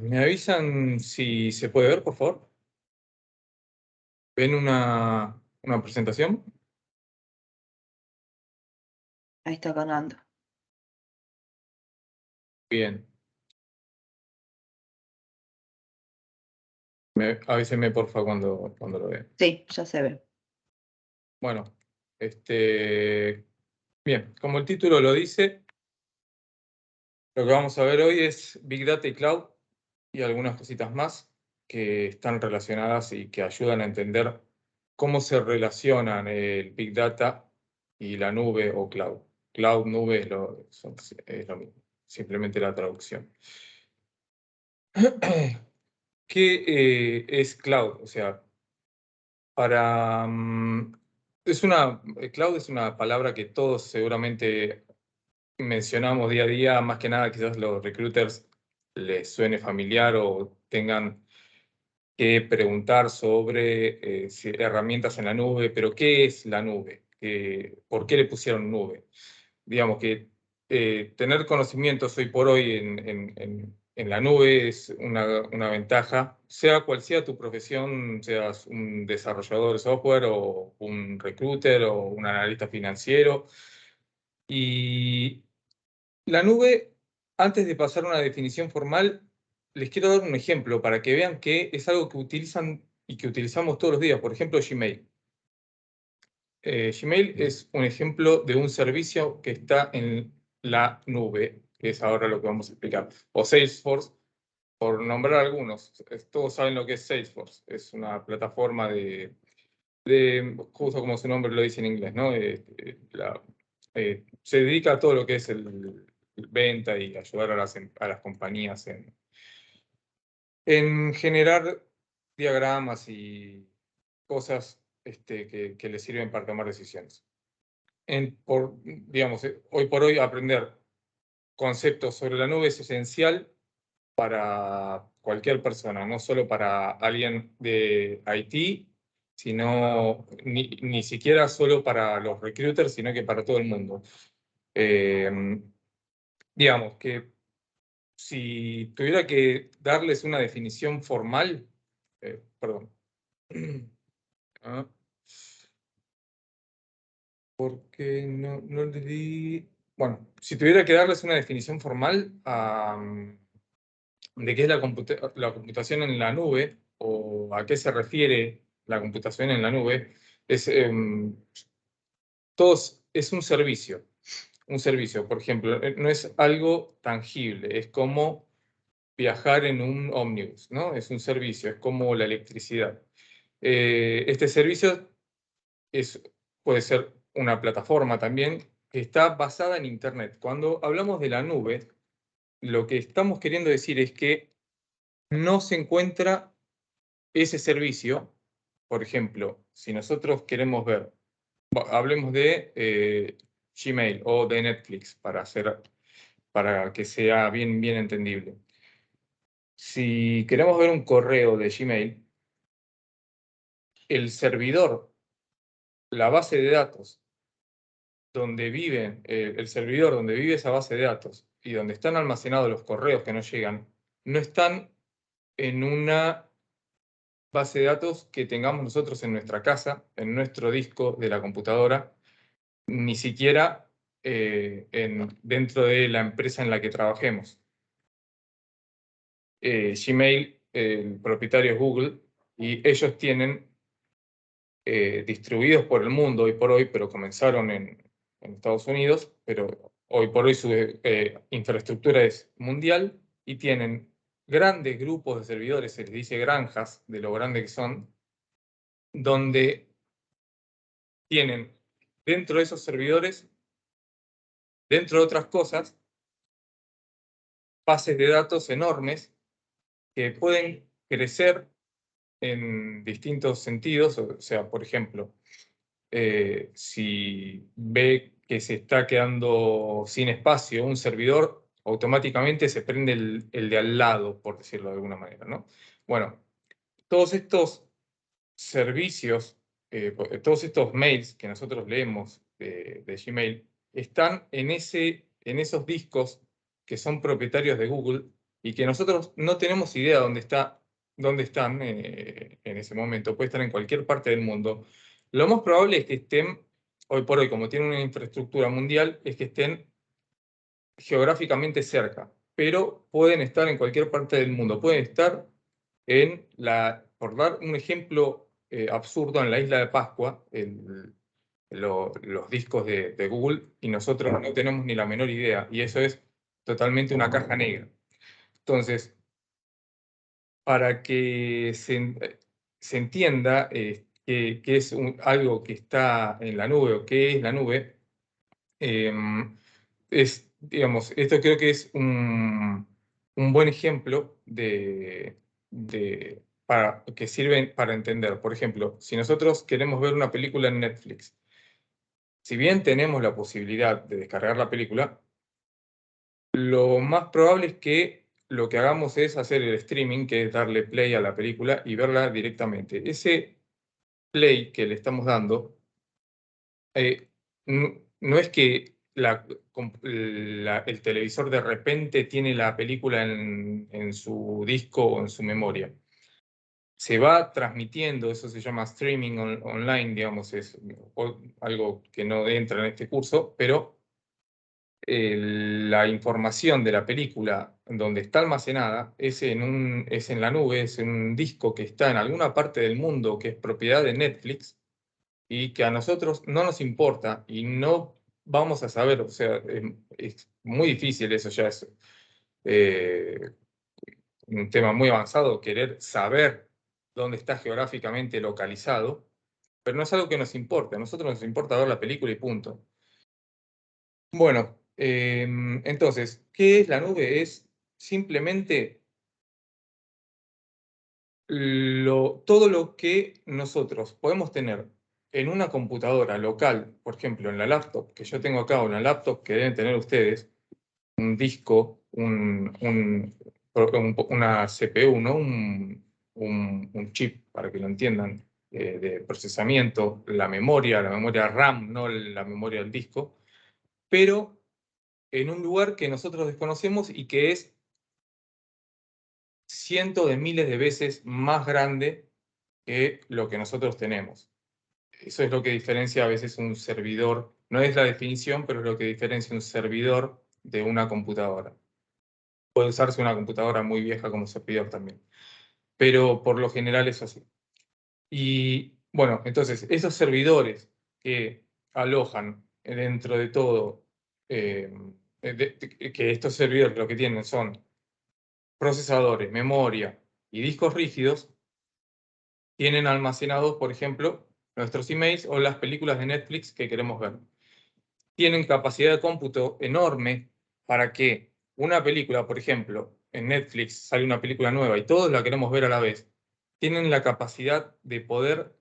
¿Me avisan si se puede ver, por favor? ¿Ven una presentación? Ahí está cargando. Bien. Avísenme, por favor, cuando lo vean. Sí, ya se ve. Bueno, bien, como el título lo dice, lo que vamos a ver hoy es Big Data y Cloud y algunas cositas más que están relacionadas y que ayudan a entender cómo se relacionan el Big Data y la nube o cloud. Cloud, nube es lo mismo, simplemente la traducción. ¿Qué es cloud? O sea, cloud es una palabra que todos seguramente mencionamos día a día, más que nada quizás los recruiters les suene familiar o tengan que preguntar sobre herramientas en la nube, pero ¿qué es la nube? ¿Por qué le pusieron nube? Digamos que tener conocimientos hoy por hoy en la nube es una ventaja, sea cual sea tu profesión, seas un desarrollador de software o un recruiter o un analista financiero. Y la nube, antes de pasar a una definición formal, les quiero dar un ejemplo para que vean que es algo que utilizan y que utilizamos todos los días. Por ejemplo, Gmail. Gmail es un ejemplo de un servicio que está en la nube, que es ahora lo que vamos a explicar. O Salesforce, por nombrar algunos. Todos saben lo que es Salesforce. Es una plataforma justo como su nombre lo dice en inglés, ¿no? Se dedica a todo lo que es el venta y ayudar a las compañías en generar diagramas y cosas que les sirven para tomar decisiones. Digamos, hoy por hoy aprender conceptos sobre la nube es esencial para cualquier persona, no solo para alguien de IT, sino ni siquiera solo para los recruiters, sino que para todo el mundo. Digamos que si tuviera que darles una definición formal, perdón. Ah, porque no le di... Bueno, si tuviera que darles una definición formal de qué es la computación en la nube o a qué se refiere la computación en la nube, es, es un servicio. Un servicio, por ejemplo, no es algo tangible, es como viajar en un ómnibus, ¿no? Es un servicio, es como la electricidad. Este servicio puede ser una plataforma también que está basada en Internet. Cuando hablamos de la nube, lo que estamos queriendo decir es que no se encuentra ese servicio. Por ejemplo, si nosotros queremos ver, hablemos de Gmail o de Netflix para que sea bien entendible. Si queremos ver un correo de Gmail, el servidor, la base de datos donde vive, el servidor donde vive esa base de datos y donde están almacenados los correos que nos llegan, no están en una base de datos que tengamos nosotros en nuestra casa, en nuestro disco de la computadora, ni siquiera dentro de la empresa en la que trabajemos. Gmail, el propietario es Google, y ellos tienen distribuidos por el mundo hoy por hoy, pero comenzaron en Estados Unidos, pero hoy por hoy su infraestructura es mundial y tienen grandes grupos de servidores, se les dice granjas de lo grande que son, donde tienen dentro de esos servidores, dentro de otras cosas, bases de datos enormes que pueden crecer en distintos sentidos. O sea, por ejemplo, si ve que se está quedando sin espacio un servidor, automáticamente se prende el de al lado, por decirlo de alguna manera, ¿no? Bueno, todos estos servicios, todos estos mails que nosotros leemos de Gmail, están en esos discos que son propietarios de Google y que nosotros no tenemos idea dónde están en ese momento. Puede estar en cualquier parte del mundo. Lo más probable es que estén, hoy por hoy, como tienen una infraestructura mundial, es que estén geográficamente cerca, pero pueden estar en cualquier parte del mundo. Pueden estar por dar un ejemplo absurdo, en la isla de Pascua, los discos de Google, y nosotros no tenemos ni la menor idea, y eso es totalmente una caja negra. Entonces, para que se entienda que es algo que está en la nube o qué es la nube, digamos, esto creo que es un buen ejemplo que sirve para entender. Por ejemplo, si nosotros queremos ver una película en Netflix, si bien tenemos la posibilidad de descargar la película, lo más probable es que lo que hagamos es hacer el streaming, que es darle play a la película y verla directamente. Ese play que le estamos dando, no es que el televisor de repente tiene la película en su disco o en su memoria. Se va transmitiendo, eso se llama streaming online, digamos, es algo que no entra en este curso, pero la información de la película donde está almacenada es en la nube, es en un disco que está en alguna parte del mundo que es propiedad de Netflix y que a nosotros no nos importa y no vamos a saber, o sea, es muy difícil, eso ya es eh, un tema muy avanzado, querer saber dónde está geográficamente localizado, pero no es algo que nos importe, a nosotros nos importa ver la película y punto. Bueno, entonces, ¿qué es la nube? Es simplemente todo lo que nosotros podemos tener en una computadora local, por ejemplo, en la laptop que yo tengo acá, o en la laptop que deben tener ustedes, un disco, una CPU, ¿no? Un chip, para que lo entiendan, de procesamiento, la memoria RAM, no la memoria del disco, pero en un lugar que nosotros desconocemos y que es cientos de miles de veces más grande que lo que nosotros tenemos. Eso es lo que diferencia a veces un servidor, no es la definición, pero es lo que diferencia un servidor de una computadora. Puede usarse una computadora muy vieja como servidor también, pero por lo general es así. Y bueno, entonces esos servidores que alojan dentro de todo, que estos servidores lo que tienen son procesadores, memoria y discos rígidos, tienen almacenados, por ejemplo, nuestros emails o las películas de Netflix que queremos ver. Tienen capacidad de cómputo enorme para que una película, por ejemplo, en Netflix sale una película nueva y todos la queremos ver a la vez, tienen la capacidad de poder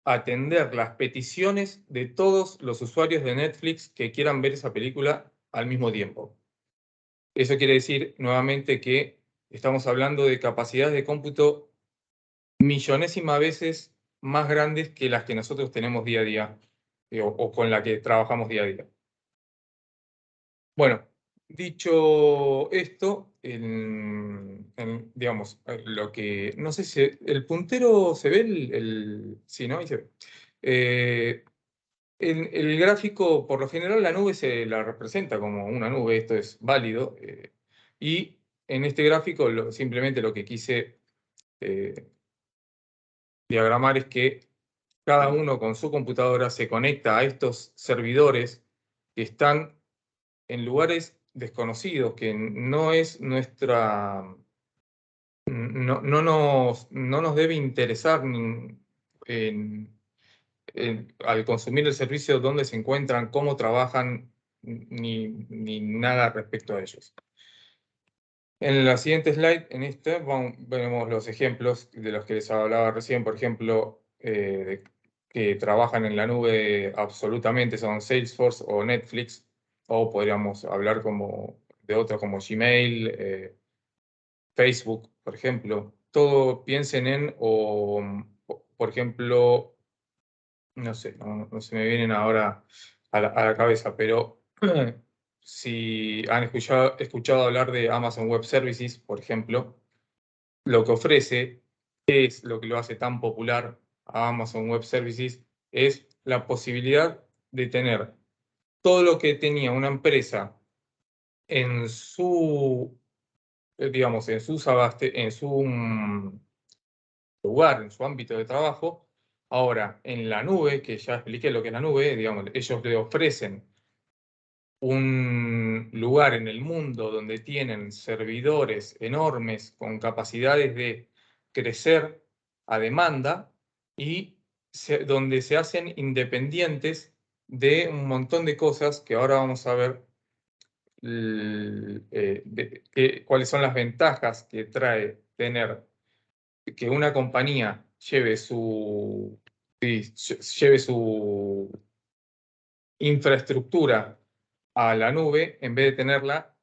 atender las peticiones de todos los usuarios de Netflix que quieran ver esa película al mismo tiempo. Eso quiere decir, nuevamente, que estamos hablando de capacidades de cómputo millonésima veces más grandes que las que nosotros tenemos día a día, o con la que trabajamos día a día. Bueno, dicho esto, digamos, no sé si el puntero se ve, sí, ¿no? Ahí se ve. El gráfico, por lo general, la nube se la representa como una nube, esto es válido, y en este gráfico simplemente lo que quise diagramar es que cada uno con su computadora se conecta a estos servidores que están en lugares desconocidos, que no es nuestra, no nos debe interesar al consumir el servicio dónde se encuentran, cómo trabajan, ni nada respecto a ellos. En la siguiente slide, en esta, veremos los ejemplos de los que les hablaba recién, por ejemplo, que trabajan en la nube absolutamente, son Salesforce o Netflix, o podríamos hablar de otros como Gmail, Facebook, por ejemplo. Todo piensen por ejemplo, no sé, no se me vienen ahora a la cabeza, pero si han escuchado hablar de Amazon Web Services, por ejemplo, lo que ofrece, es lo que lo hace tan popular a Amazon Web Services, es la posibilidad de tener todo lo que tenía una empresa en su, digamos, en su lugar, en su ámbito de trabajo. Ahora, en la nube, que ya expliqué lo que es la nube, digamos, ellos le ofrecen un lugar en el mundo donde tienen servidores enormes con capacidades de crecer a demanda y donde se hacen independientes de un montón de cosas que ahora vamos a ver cuáles son las ventajas que trae tener que una compañía lleve lleve su infraestructura a la nube en vez de tenerla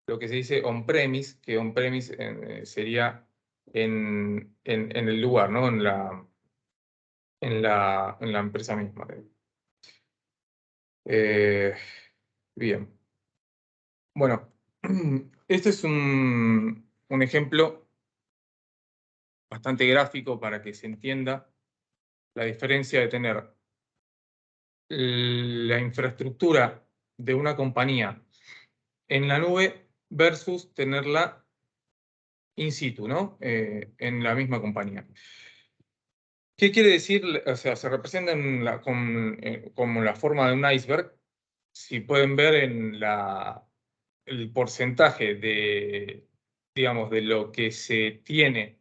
lo que se dice on-premise, que on-premise sería en el lugar, ¿no? En la empresa misma. Bien. Bueno, este es un ejemplo bastante gráfico para que se entienda la diferencia de tener la infraestructura de una compañía en la nube versus tenerla in situ, ¿no? En la misma compañía. ¿Qué quiere decir? O sea, se representa como la forma de un iceberg. Si pueden ver en el porcentaje de, digamos, de lo que se tiene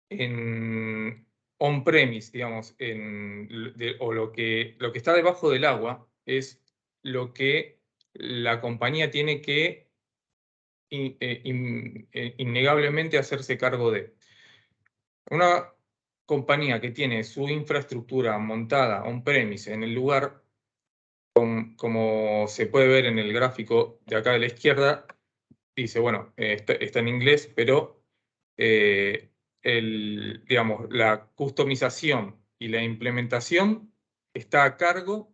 en on-premise, digamos, o lo que está debajo del agua es lo que la compañía tiene que innegablemente hacerse cargo de. Una compañía que tiene su infraestructura montada on-premise en el lugar, como se puede ver en el gráfico de acá de la izquierda, dice, bueno, está en inglés, pero digamos, la customización y la implementación está a cargo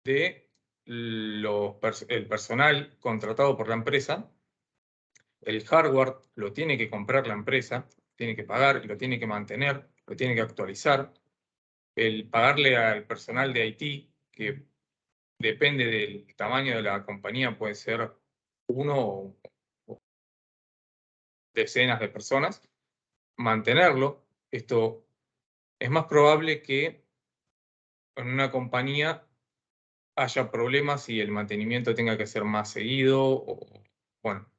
de el personal contratado por la empresa. El hardware lo tiene que comprar la empresa, tiene que pagar, lo tiene que mantener, lo tiene que actualizar. El pagarle al personal de IT, que depende del tamaño de la compañía, puede ser uno o decenas de personas, mantenerlo. Esto es más probable que en una compañía haya problemas y el mantenimiento tenga que ser más seguido, o, bueno,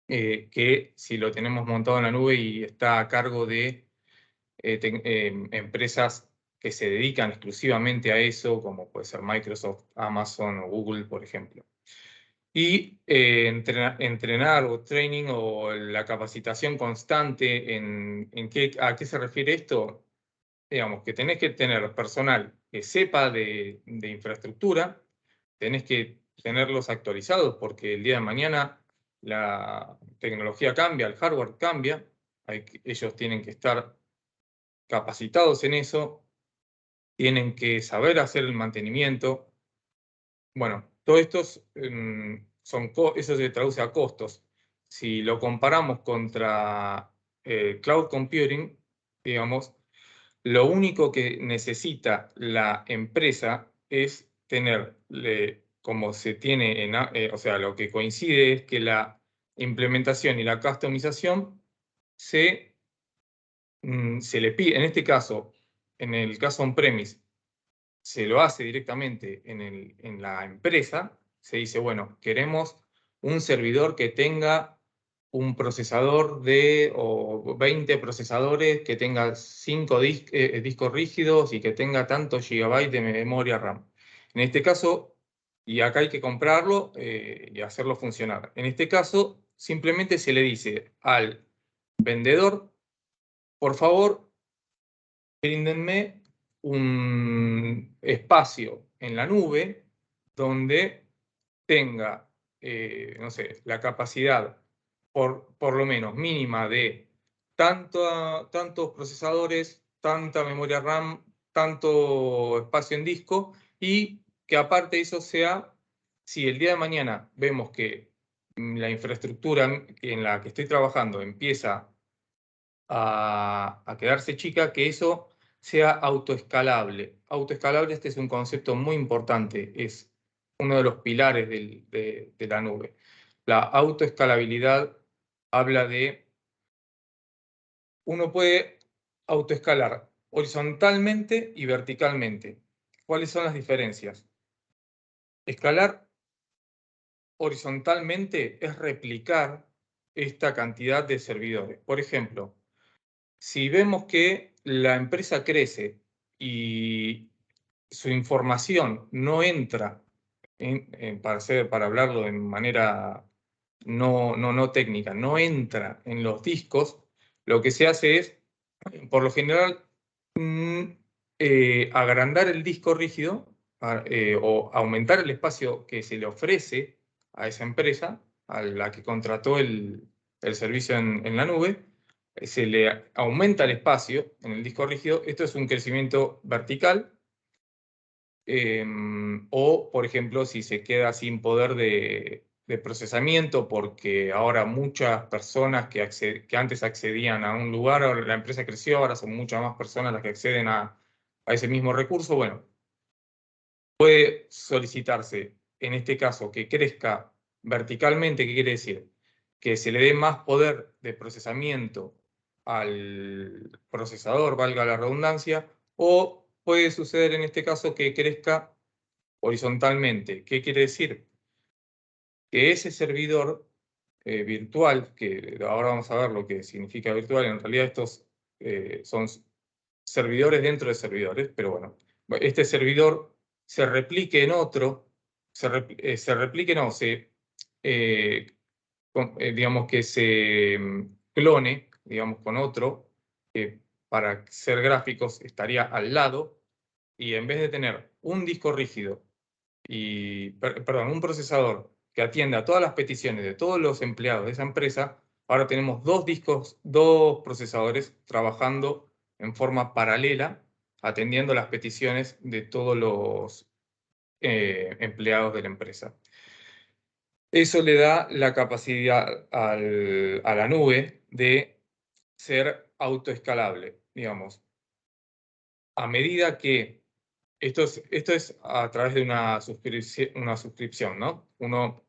que si lo tenemos montado en la nube y está a cargo de empresas que se dedican exclusivamente a eso, como puede ser Microsoft, Amazon o Google, por ejemplo. Y entrenar o training o la capacitación constante, ¿a qué se refiere esto? Digamos, que tenés que tener personal que sepa de infraestructura, tenés que tenerlos actualizados porque el día de mañana la tecnología cambia, el hardware cambia, ellos tienen que estar capacitados en eso, tienen que saber hacer el mantenimiento. Bueno, todo esto eso se traduce a costos. Si lo comparamos contra cloud computing, digamos, lo único que necesita la empresa es tener, como se tiene o sea, lo que coincide es que la implementación y la customización se le pide, en este caso, en el caso on-premise, se lo hace directamente en la empresa, se dice, bueno, queremos un servidor que tenga un procesador o 20 procesadores, que tenga 5 discos rígidos y que tenga tantos gigabytes de memoria RAM. En este caso, y acá hay que comprarlo y hacerlo funcionar. En este caso, simplemente se le dice al vendedor, por favor, bríndenme un espacio en la nube donde tenga, no sé, la capacidad por lo menos mínima de tantos procesadores, tanta memoria RAM, tanto espacio en disco, y que aparte eso sea Si el día de mañana vemos que la infraestructura en la que estoy trabajando empieza a quedarse chica, que eso sea autoescalable. Autoescalable, este es un concepto muy importante, es uno de los pilares de la nube. La autoescalabilidad habla de, uno puede autoescalar horizontalmente y verticalmente. ¿Cuáles son las diferencias? Escalar horizontalmente es replicar esta cantidad de servidores. Por ejemplo, si vemos que la empresa crece y su información no entra, para hablarlo de manera no técnica, no entra en los discos, lo que se hace es, por lo general, agrandar el disco rígido o aumentar el espacio que se le ofrece a esa empresa, a la que contrató el servicio en la nube, se le aumenta el espacio en el disco rígido. Esto es un crecimiento vertical. O, por ejemplo, si se queda sin poder de procesamiento porque ahora muchas personas que antes accedían a un lugar, ahora la empresa creció, ahora son muchas más personas las que acceden a ese mismo recurso, bueno, puede solicitarse, en este caso, que crezca verticalmente. ¿Qué quiere decir? Que se le dé más poder de procesamiento al procesador, valga la redundancia, o puede suceder en este caso que crezca horizontalmente. ¿Qué quiere decir? Que ese servidor virtual, que ahora vamos a ver lo que significa virtual, en realidad estos son servidores dentro de servidores, pero bueno, este servidor se replique en otro, se replique, no, digamos que se clone, digamos, con otro, que para ser gráficos estaría al lado, y en vez de tener un disco rígido perdón, un procesador que atienda a todas las peticiones de todos los empleados de esa empresa, ahora tenemos dos procesadores trabajando en forma paralela, atendiendo las peticiones de todos los empleados de la empresa. Eso le da la capacidad a la nube de ser autoescalable, digamos. A medida que esto es a través de una suscripción, ¿no? Uno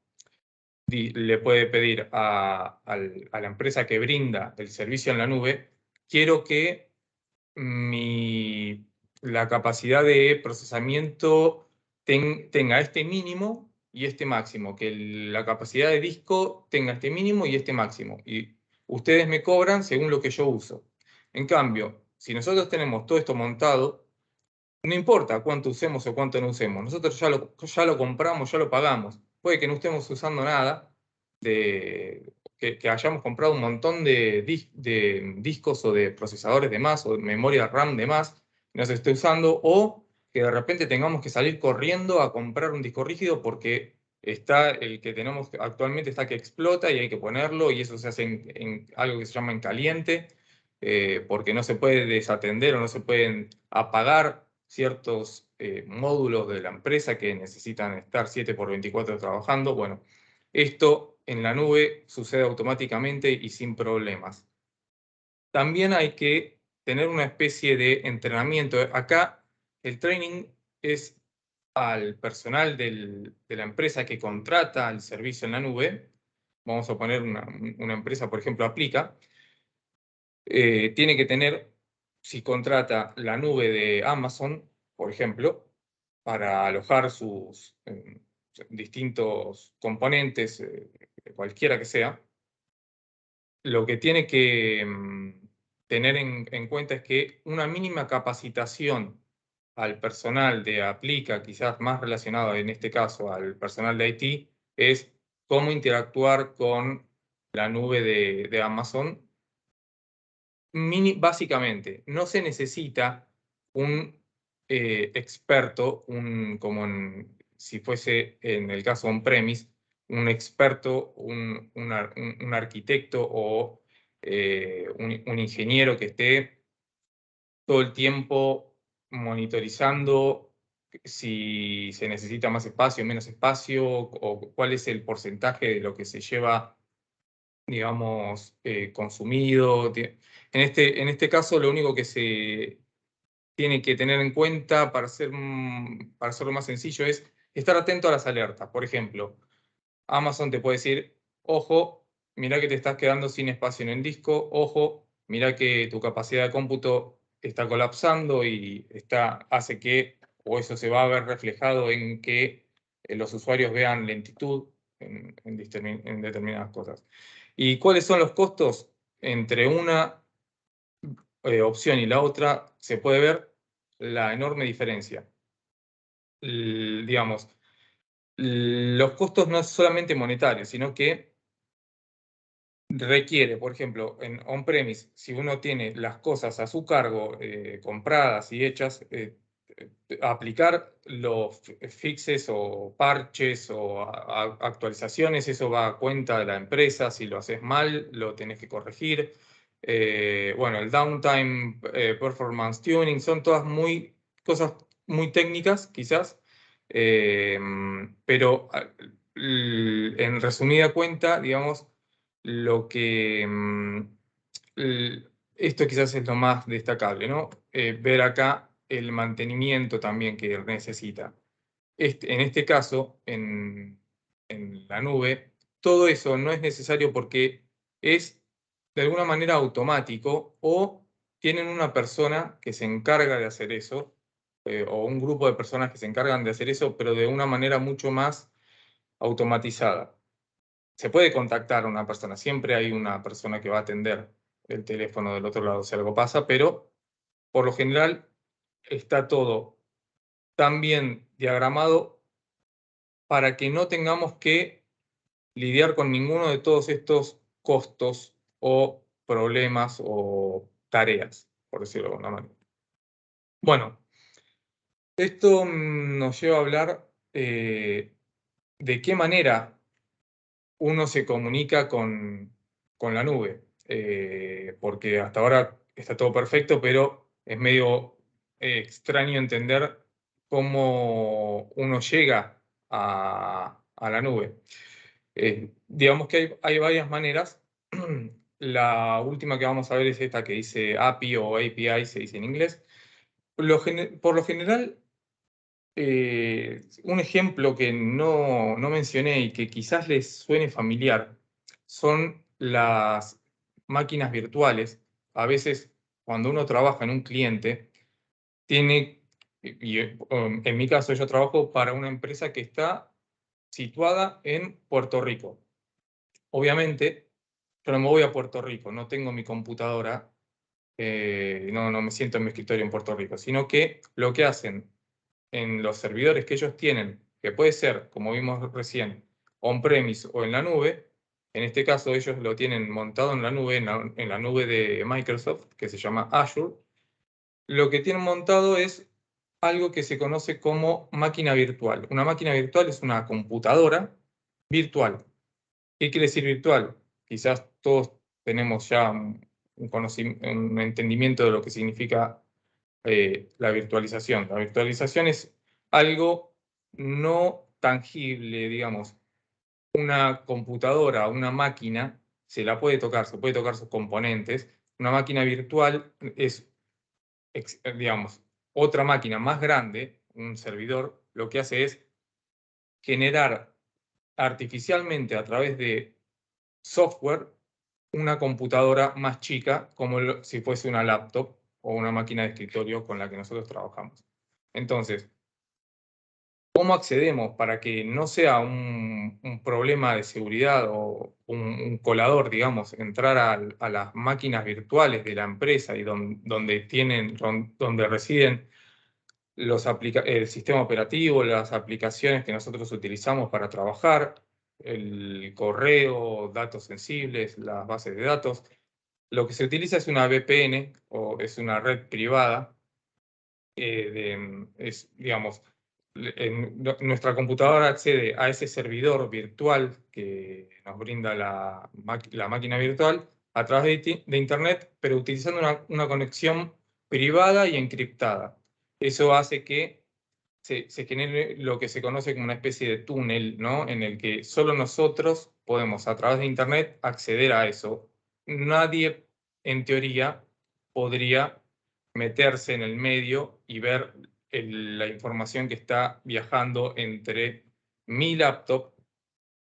le puede pedir a la empresa que brinda el servicio en la nube, quiero que la capacidad de procesamiento tenga este mínimo y este máximo, que la capacidad de disco tenga este mínimo y este máximo. Y ustedes me cobran según lo que yo uso. En cambio, si nosotros tenemos todo esto montado, no importa cuánto usemos o cuánto no usemos, nosotros ya lo compramos, ya lo pagamos. Puede que no estemos usando nada, que hayamos comprado un montón de discos o de procesadores de más o de memoria RAM de más, no se esté usando, o que de repente tengamos que salir corriendo a comprar un disco rígido porque el que tenemos actualmente está que explota y hay que ponerlo, y eso se hace en algo que se llama en caliente, porque no se puede desatender o no se pueden apagar ciertos módulos de la empresa que necesitan estar 7×24 trabajando. Bueno, esto en la nube sucede automáticamente y sin problemas. También hay que tener una especie de entrenamiento. Acá el training es al personal de la empresa que contrata el servicio en la nube. Vamos a poner una empresa, por ejemplo, Aplica. Tiene que tener, si contrata la nube de Amazon, por ejemplo, para alojar sus distintos componentes, cualquiera que sea, lo que tiene que tener en cuenta es que una mínima capacitación al personal de Aplica, quizás más relacionado en este caso al personal de IT, es cómo interactuar con la nube de Amazon. Básicamente, no se necesita un experto, si fuese en el caso on-premise, un experto, un arquitecto o un ingeniero que esté todo el tiempo monitorizando si se necesita más espacio, menos espacio, o cuál es el porcentaje de lo que se lleva, digamos, consumido. En este caso, lo único que se tiene que tener en cuenta para hacerlo más sencillo es estar atento a las alertas. Por ejemplo, Amazon te puede decir, ojo, mirá que te estás quedando sin espacio en el disco, ojo, mirá que tu capacidad de cómputo está colapsando y hace que, o eso se va a ver reflejado en que los usuarios vean lentitud en determinadas cosas. ¿Y cuáles son los costos? Entre una opción y la otra se puede ver la enorme diferencia. Digamos, los costos no es solamente monetarios, sino que requiere, por ejemplo, en on-premise, si uno tiene las cosas a su cargo, compradas y hechas, aplicar los fixes o parches o actualizaciones, eso va a cuenta de la empresa. Si lo haces mal, lo tenés que corregir. Bueno, el downtime, performance tuning, son todas cosas muy técnicas, quizás, pero en resumida cuenta, digamos, lo que esto quizás es lo más destacable, ¿no? Ver acá el mantenimiento también que necesita. En este caso, en la nube, todo eso no es necesario porque es de alguna manera automático, o tienen una persona que se encarga de hacer eso, o un grupo de personas que se encargan de hacer eso, pero de una manera mucho más automatizada. Se puede contactar a una persona, siempre hay una persona que va a atender el teléfono del otro lado si algo pasa, pero por lo general está todo tan bien diagramado para que no tengamos que lidiar con ninguno de todos estos costos o problemas o tareas, por decirlo de alguna manera. Bueno, esto nos lleva a hablar de qué manera uno se comunica con la nube, porque hasta ahora está todo perfecto, pero es medio extraño entender cómo uno llega a la nube. Digamos que hay varias maneras. La última que vamos a ver es esta que dice API o API, se dice en inglés. Por lo general, un ejemplo que no mencioné y que quizás les suene familiar son las máquinas virtuales. A veces, cuando uno trabaja en un cliente, en mi caso yo trabajo para una empresa que está situada en Puerto Rico. Obviamente, yo no me voy a Puerto Rico, no tengo mi computadora, no me siento en mi escritorio en Puerto Rico, sino que lo que hacen en los servidores que ellos tienen, que puede ser, como vimos recién, on-premise o en la nube. En este caso ellos lo tienen montado en la nube, en la nube de Microsoft, que se llama Azure. Lo que tienen montado es algo que se conoce como máquina virtual. Una máquina virtual es una computadora virtual. ¿Qué quiere decir virtual? Quizás todos tenemos ya un entendimiento de lo que significa la virtualización. La virtualización es algo no tangible, digamos. Una computadora, una máquina, se puede tocar sus componentes. Una máquina virtual es, digamos, otra máquina más grande, un servidor. Lo que hace es generar artificialmente, a través de software, una computadora más chica, como si fuese una laptop o una máquina de escritorio con la que nosotros trabajamos. Entonces, ¿cómo accedemos para que no sea un problema de seguridad o un colador, digamos, entrar a las máquinas virtuales de la empresa y donde residen el sistema operativo, las aplicaciones que nosotros utilizamos para trabajar, el correo, datos sensibles, las bases de datos? Lo que se utiliza es una VPN, o es una red privada, digamos, nuestra computadora accede a ese servidor virtual que nos brinda la máquina virtual a través de Internet, pero utilizando una conexión privada y encriptada. Eso hace que se genere lo que se conoce como una especie de túnel, ¿no? En el que solo nosotros podemos, a través de Internet, acceder a eso. Nadie, en teoría, podría meterse en el medio y ver la información que está viajando entre mi laptop,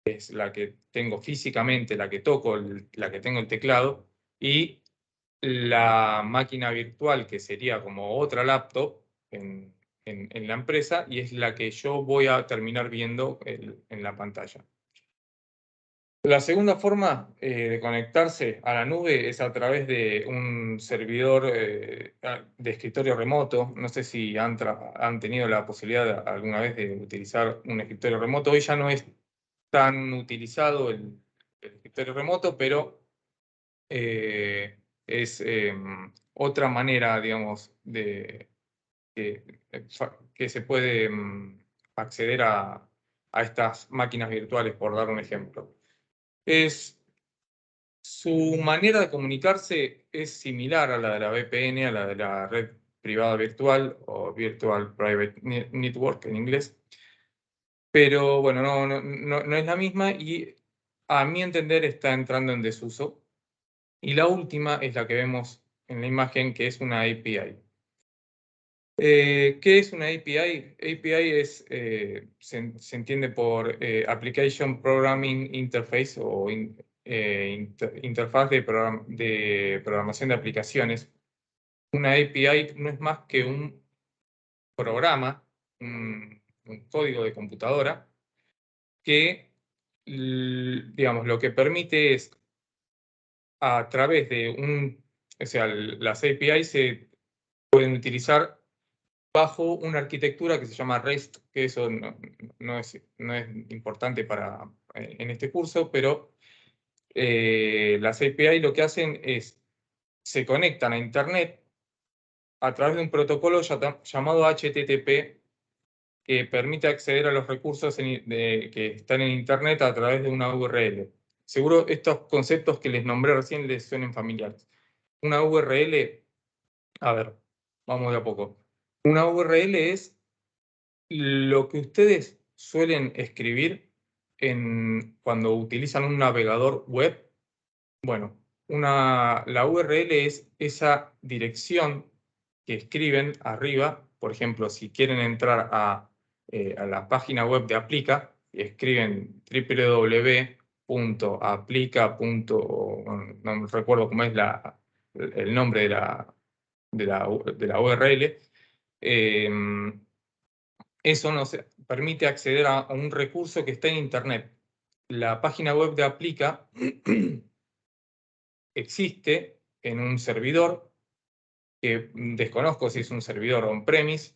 que es la que tengo físicamente, la que toco, la que tengo el teclado, y la máquina virtual, que sería como otra laptop en la empresa, y es la que yo voy a terminar viendo en la pantalla. La segunda forma de conectarse a la nube es a través de un servidor de escritorio remoto. No sé si han tenido la posibilidad alguna vez de utilizar un escritorio remoto. Hoy ya no es tan utilizado el escritorio remoto, pero es otra manera, digamos, que se puede acceder a estas máquinas virtuales, por dar un ejemplo. Su manera de comunicarse es similar a la de la VPN, a la de la red privada virtual o Virtual Private Network en inglés, pero bueno, no es la misma y a mi entender está entrando en desuso. Y la última es la que vemos en la imagen, que es una API. ¿Qué es una API? API se entiende por Application Programming Interface o interfaz de programación de aplicaciones. Una API no es más que un programa, un código de computadora, que, digamos, lo que permite es, a través de o sea, las API se pueden utilizar bajo una arquitectura que se llama REST, que eso no es importante en este curso, pero las API lo que hacen es, se conectan a Internet a través de un protocolo llamado HTTP, que permite acceder a los recursos que están en Internet a través de una URL. Seguro estos conceptos que les nombré recién les suenen familiares. Una URL, a ver, vamos de a poco. Una URL es lo que ustedes suelen escribir cuando utilizan un navegador web. Bueno, la URL es esa dirección que escriben arriba. Por ejemplo, si quieren entrar a la página web de Aplica, y escriben www.aplica. No me recuerdo cómo es el nombre de la URL. Eso nos permite acceder a un recurso que está en Internet. La página web de Aplica existe en un servidor que desconozco si es un servidor on-premise,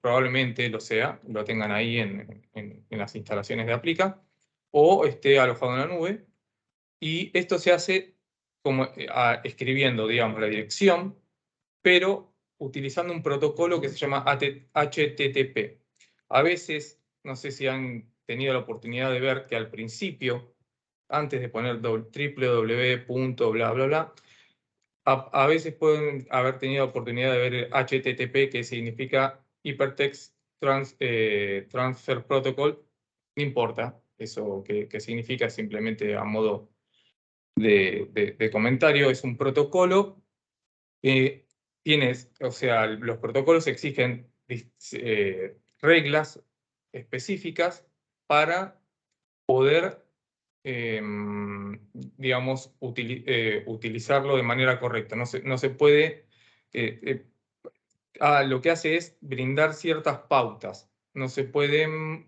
probablemente lo sea, lo tengan ahí en las instalaciones de Aplica, o esté alojado en la nube. Y esto se hace como escribiendo, digamos, la dirección, pero utilizando un protocolo que se llama HTTP. A veces, no sé si han tenido la oportunidad de ver que al principio, antes de poner www. Bla, bla, bla, a veces pueden haber tenido la oportunidad de ver el HTTP, que significa Hypertext Transfer Protocol. No importa eso que significa, simplemente a modo de comentario, es un protocolo que o sea, los protocolos exigen reglas específicas para poder, digamos, utilizarlo de manera correcta. No se puede, lo que hace es brindar ciertas pautas. No se pueden,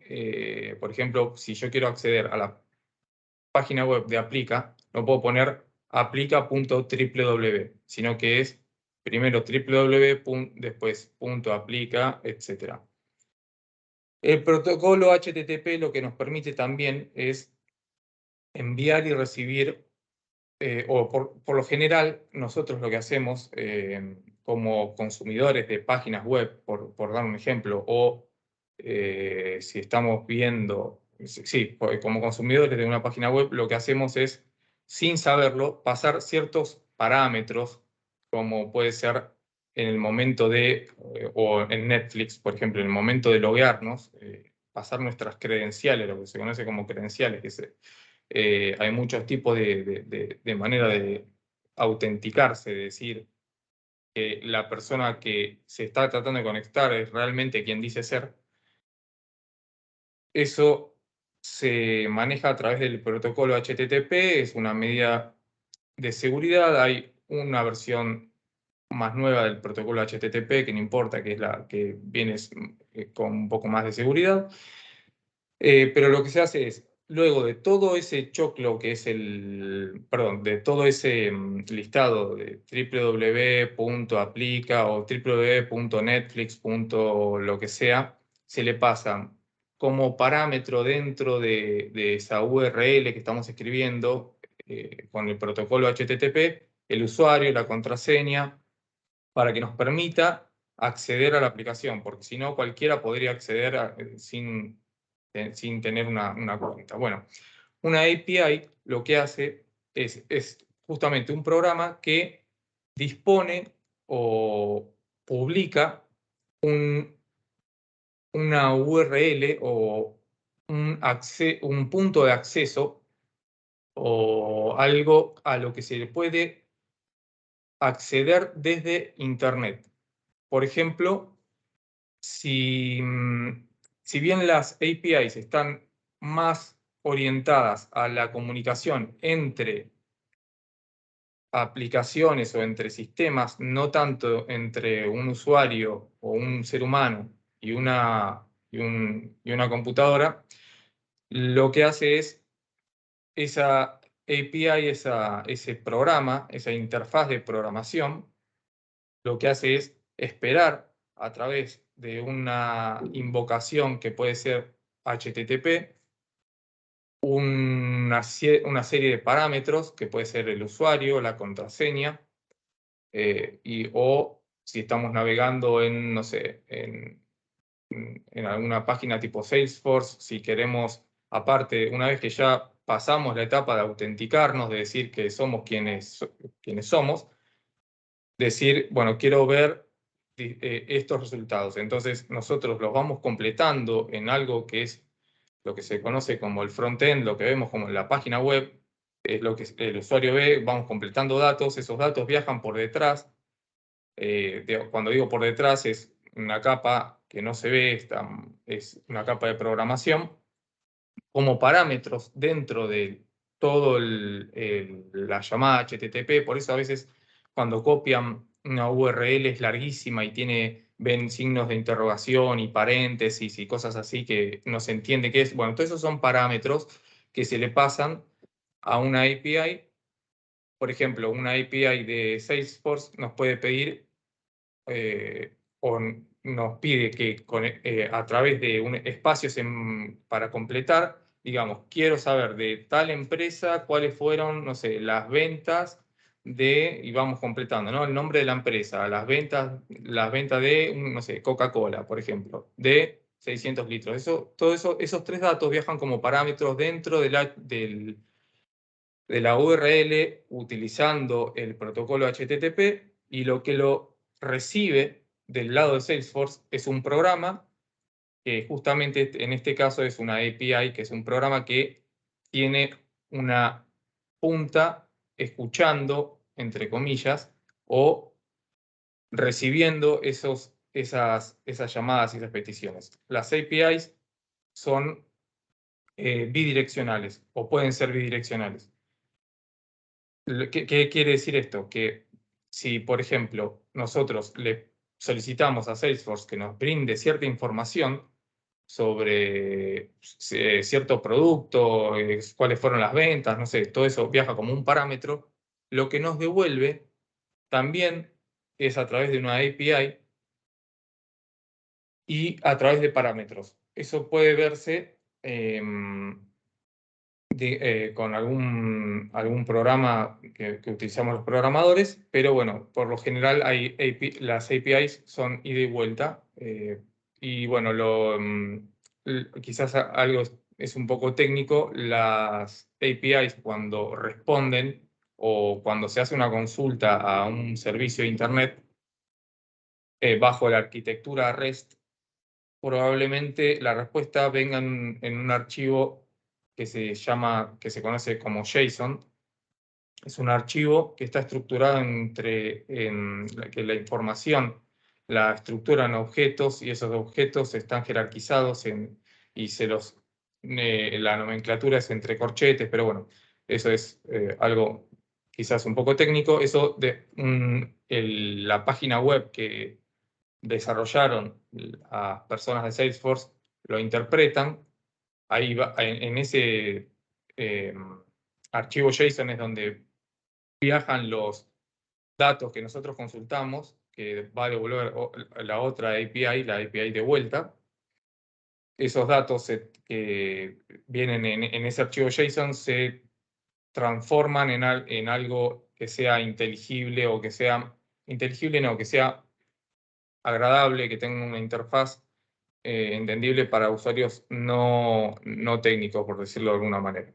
por ejemplo, si yo quiero acceder a la página web de Aplica, no puedo poner aplica.www, sino que es primero www, después .aplica, etc. El protocolo HTTP lo que nos permite también es enviar y recibir, o por lo general, nosotros lo que hacemos como consumidores de páginas web, por dar un ejemplo, o si estamos viendo, sí, como consumidores de una página web, lo que hacemos es, sin saberlo, pasar ciertos parámetros, como puede ser en el momento de, o en Netflix, por ejemplo, en el momento de loguearnos, pasar nuestras credenciales, lo que se conoce como credenciales, hay muchos tipos de manera de autenticarse, de decir que la persona que se está tratando de conectar es realmente quien dice ser. Eso se maneja a través del protocolo HTTP, es una medida de seguridad. Hay una versión más nueva del protocolo HTTP, que no importa, que es la que viene con un poco más de seguridad. Pero lo que se hace es, luego de todo ese choclo que es de todo ese listado de www.aplica o www.netflix. Lo que sea, se le pasa como parámetro dentro de esa URL que estamos escribiendo con el protocolo HTTP, el usuario, la contraseña, para que nos permita acceder a la aplicación, porque si no cualquiera podría acceder sin tener una cuenta. Bueno, una API lo que hace es justamente un programa que dispone o publica una URL o un punto de acceso o algo a lo que se le puede acceder desde Internet. Por ejemplo, si bien las APIs están más orientadas a la comunicación entre aplicaciones o entre sistemas, no tanto entre un usuario o un ser humano y una computadora, lo que hace es esa API, ese programa, esa interfaz de programación, lo que hace es esperar a través de una invocación que puede ser HTTP, una serie de parámetros que puede ser el usuario, la contraseña, o si estamos navegando en, no sé, en alguna página tipo Salesforce, si queremos, aparte, una vez que ya pasamos la etapa de autenticarnos, de decir que somos quienes somos, decir, bueno, quiero ver estos resultados. Entonces, nosotros los vamos completando en algo que es lo que se conoce como el front-end, lo que vemos como en la página web, es lo que el usuario ve, vamos completando datos, esos datos viajan por detrás. Cuando digo por detrás, es una capa que no se ve, es una capa de programación, como parámetros dentro de todo la llamada HTTP. Por eso a veces cuando copian una URL es larguísima y ven signos de interrogación y paréntesis y cosas así que no se entiende qué es. Bueno, todos esos son parámetros que se le pasan a una API. Por ejemplo, una API de Salesforce nos puede pedir o nos pide que a través de espacios para completar, digamos, quiero saber de tal empresa cuáles fueron, no sé, las ventas y vamos completando, ¿no? El nombre de la empresa, las ventas de, no sé, Coca-Cola, por ejemplo, de 600 litros. Esos tres datos viajan como parámetros dentro de la URL utilizando el protocolo HTTP, y lo que lo recibe del lado de Salesforce es un programa que justamente en este caso es una API, que es un programa que tiene una punta escuchando, entre comillas, o recibiendo esas llamadas y esas peticiones. Las APIs son bidireccionales o pueden ser bidireccionales. ¿Qué quiere decir esto? Que si, por ejemplo, nosotros le solicitamos a Salesforce que nos brinde cierta información sobre cierto producto, cuáles fueron las ventas, no sé, todo eso viaja como un parámetro, lo que nos devuelve también es a través de una API y a través de parámetros. Eso puede verse con algún programa que utilizamos los programadores, pero bueno, por lo general las APIs son ida y vuelta. Y bueno, quizás algo es un poco técnico, las APIs cuando responden o cuando se hace una consulta a un servicio de Internet, bajo la arquitectura REST, probablemente la respuesta venga en un archivo que se conoce como JSON. Es un archivo que está estructurado que la información la estructuran objetos y esos objetos están jerarquizados y la nomenclatura es entre corchetes, pero bueno, eso es algo quizás un poco técnico. Eso la página web que desarrollaron a personas de Salesforce lo interpretan. Ahí en ese archivo JSON es donde viajan los datos que nosotros consultamos, que va a devolver la otra API, la API de vuelta. Esos datos que vienen en ese archivo JSON se transforman en algo que sea inteligible o que sea inteligible, no, que sea agradable, que tenga una interfaz entendible para usuarios no técnicos, por decirlo de alguna manera.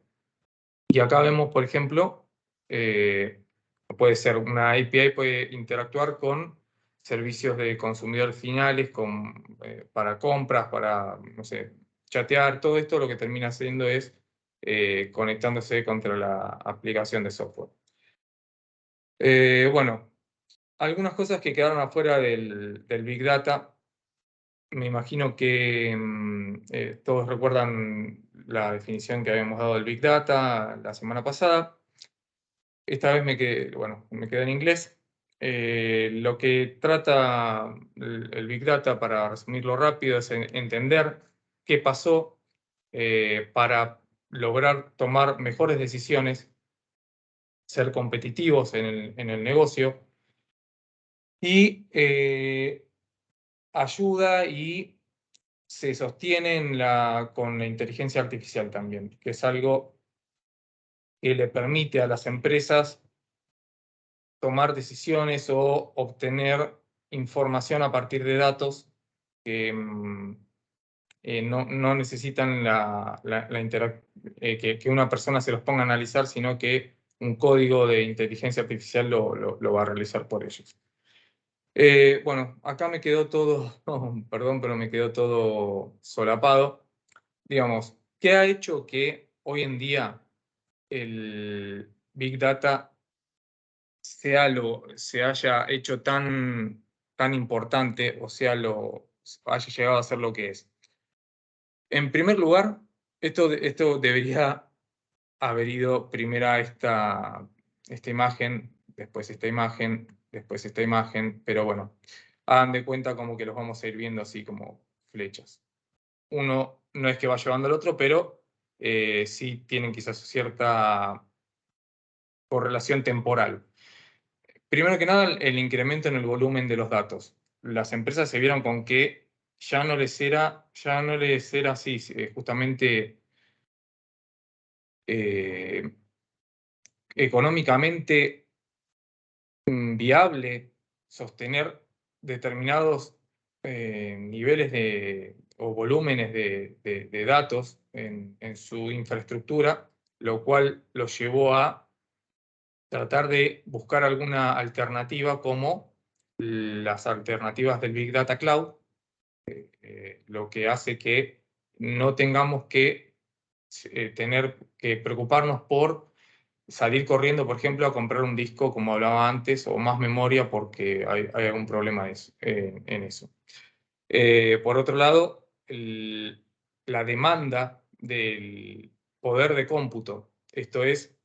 Y acá vemos, por ejemplo, puede ser una API, puede interactuar con servicios de consumidores finales, para compras, para, no sé, chatear. Todo esto lo que termina haciendo es conectándose contra la aplicación de software. Bueno, algunas cosas que quedaron afuera del Big Data. Me imagino que todos recuerdan la definición que habíamos dado del Big Data la semana pasada. Esta vez me quedé en inglés. Lo que trata el Big Data, para resumirlo rápido, es entender qué pasó para lograr tomar mejores decisiones, ser competitivos en el negocio y ayuda y se sostiene con la inteligencia artificial también, que es algo que le permite a las empresas tomar decisiones o obtener información a partir de datos que no necesitan que una persona se los ponga a analizar, sino que un código de inteligencia artificial lo va a realizar por ellos. Bueno, acá me quedó todo, perdón, pero me quedó todo solapado. Digamos, ¿qué ha hecho que hoy en día el Big Data se haya hecho tan importante, o haya llegado a ser lo que es? En primer lugar, esto debería haber ido primero a esta imagen, después esta imagen, después esta imagen, pero bueno, hagan de cuenta como que los vamos a ir viendo así como flechas. Uno no es que va llevando al otro, pero sí tienen quizás cierta correlación temporal. Primero que nada, el incremento en el volumen de los datos. Las empresas se vieron con que ya no les era así, justamente económicamente viable sostener determinados niveles o volúmenes de datos en su infraestructura, lo cual los llevó a tratar de buscar alguna alternativa, como las alternativas del Big Data Cloud, lo que hace que no tengamos que tener que preocuparnos por salir corriendo, por ejemplo, a comprar un disco, como hablaba antes, o más memoria, porque hay algún problema en eso. Por otro lado, la demanda del poder de cómputo. Esto es,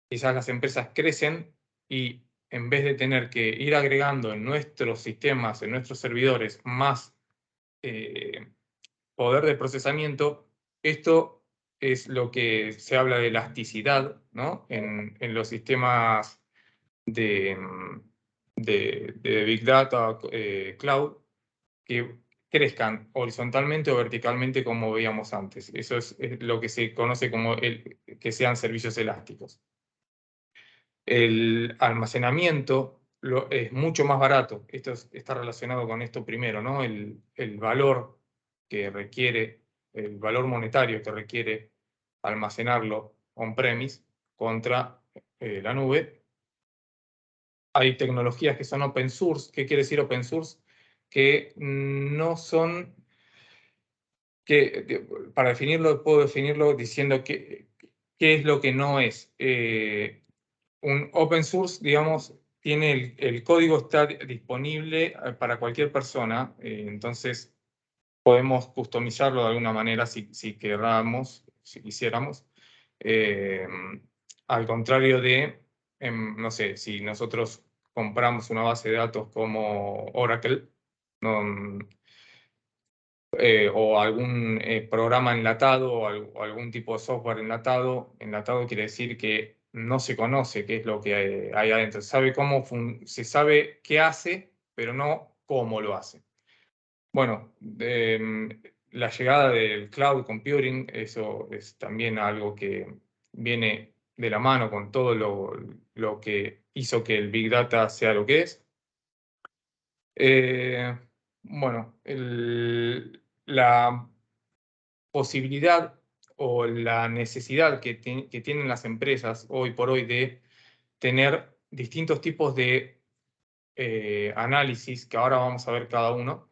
quizás las empresas crecen y en vez de tener que ir agregando en nuestros sistemas, en nuestros servidores, más poder de procesamiento, esto es lo que se habla de elasticidad, ¿no? En los sistemas de Big Data Cloud, que crezcan horizontalmente o verticalmente, como veíamos antes. Eso es lo que se conoce como que sean servicios elásticos. El almacenamiento es mucho más barato. Esto está relacionado con esto primero, ¿no? El valor que requiere, el valor monetario que requiere almacenarlo on-premise contra la nube. Hay tecnologías que son open source. ¿Qué quiere decir open source? que no son, para definirlo, puedo definirlo diciendo qué es lo que no es. Un open source, digamos, tiene el código está disponible para cualquier persona, entonces podemos customizarlo de alguna manera si queramos, si quisiéramos. Al contrario de, no sé, si nosotros compramos una base de datos como Oracle, no, o algún programa enlatado o algún tipo de software enlatado. Enlatado quiere decir que no se conoce qué es lo que hay adentro. Se sabe qué hace, pero no cómo lo hace. Bueno, la llegada del cloud computing, eso es también algo que viene de la mano con todo lo que hizo que el Big Data sea lo que es. Bueno, la posibilidad o la necesidad que tienen las empresas hoy por hoy de tener distintos tipos de análisis, que ahora vamos a ver cada uno,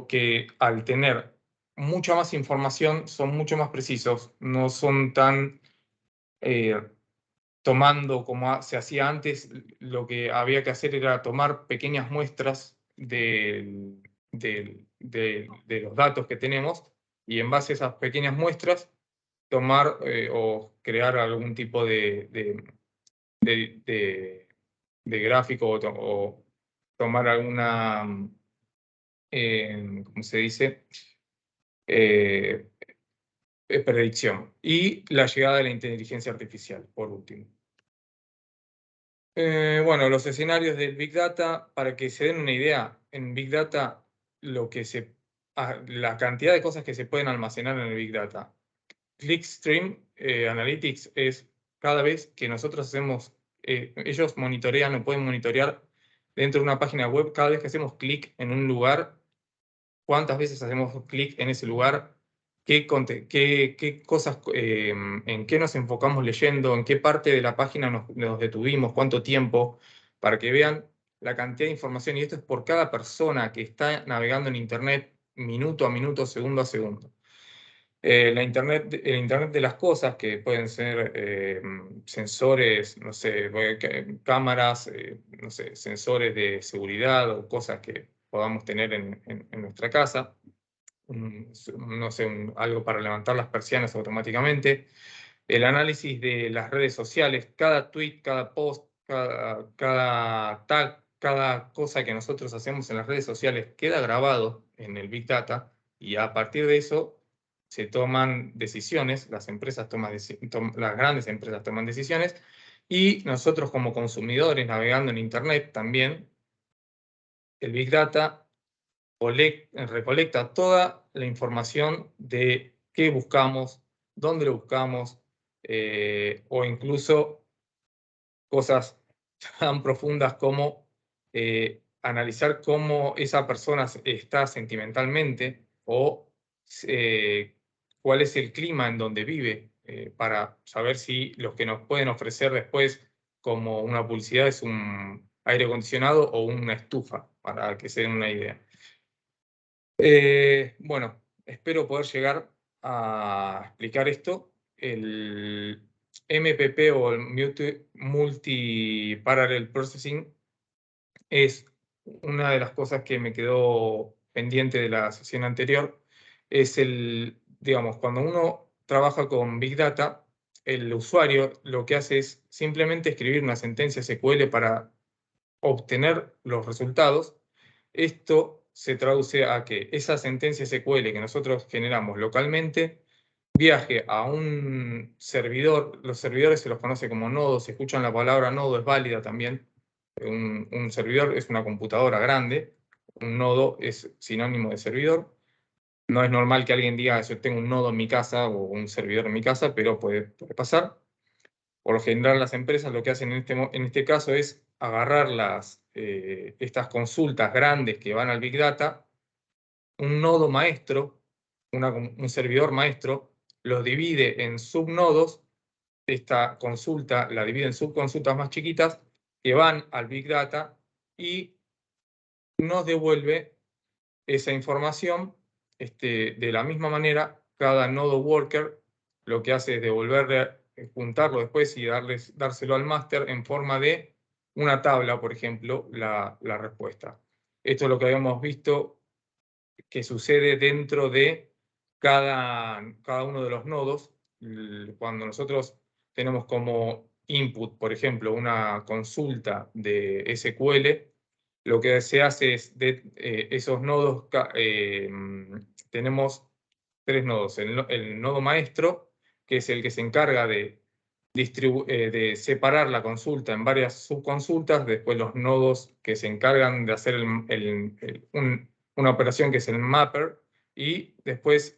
que al tener mucha más información son mucho más precisos, no son tan tomando como se hacía antes. Lo que había que hacer era tomar pequeñas muestras de los datos que tenemos y en base a esas pequeñas muestras tomar o crear algún tipo de gráfico o tomar alguna, ¿cómo se dice? Predicción. Y la llegada de la inteligencia artificial, por último. Bueno, los escenarios del Big Data, para que se den una idea, en Big Data la cantidad de cosas que se pueden almacenar en el Big Data. Clickstream Analytics es cada vez que nosotros hacemos, ellos monitorean o pueden monitorear dentro de una página web, cada vez que hacemos clic en un lugar, cuántas veces hacemos clic en ese lugar, qué cosas, en qué nos enfocamos leyendo, en qué parte de la página nos detuvimos, cuánto tiempo, para que vean la cantidad de información. Y esto es por cada persona que está navegando en Internet minuto a minuto, segundo a segundo. El Internet de las cosas, que pueden ser sensores, no sé, cámaras, no sé, sensores de seguridad o cosas que podamos tener en nuestra casa. No sé, algo para levantar las persianas automáticamente. El análisis de las redes sociales, cada tweet, cada post, cada tag, cada cosa que nosotros hacemos en las redes sociales queda grabado en el Big Data y a partir de eso se toman decisiones, las grandes empresas toman decisiones y nosotros como consumidores navegando en Internet también, el Big Data recolecta toda la información de qué buscamos, dónde lo buscamos, o incluso cosas tan profundas como analizar cómo esa persona está sentimentalmente o cuál es el clima en donde vive, para saber si los que nos pueden ofrecer después como una publicidad es un aire acondicionado o una estufa, para que se den una idea. Bueno, espero poder llegar a explicar esto. El MPP o el Multi-Parallel Processing es una de las cosas que me quedó pendiente de la sesión anterior. Es digamos, cuando uno trabaja con Big Data, el usuario lo que hace es simplemente escribir una sentencia SQL para obtener los resultados. Esto se traduce a que esa sentencia SQL que nosotros generamos localmente viaje a un servidor. Los servidores se los conoce como nodos. Si escuchan la palabra nodo, es válida también. Un servidor es una computadora grande. Un nodo es sinónimo de servidor. No es normal que alguien diga yo tengo un nodo en mi casa o un servidor en mi casa, pero puede pasar. Por lo general, las empresas lo que hacen en este caso es agarrar estas consultas grandes que van al Big Data, un nodo maestro, un servidor maestro, los divide en subnodos. Esta consulta la divide en subconsultas más chiquitas que van al Big Data y nos devuelve esa información. De la misma manera, cada nodo worker lo que hace es devolverle, juntarlo después y dárselo al máster en forma de una tabla, por ejemplo, la respuesta. Esto es lo que habíamos visto que sucede dentro de cada uno de los nodos. Cuando nosotros tenemos como input, por ejemplo, una consulta de SQL, lo que se hace es de esos nodos, tenemos tres nodos. El nodo maestro, que es el que se encarga de separar la consulta en varias subconsultas, después los nodos que se encargan de hacer una operación que es el mapper, y después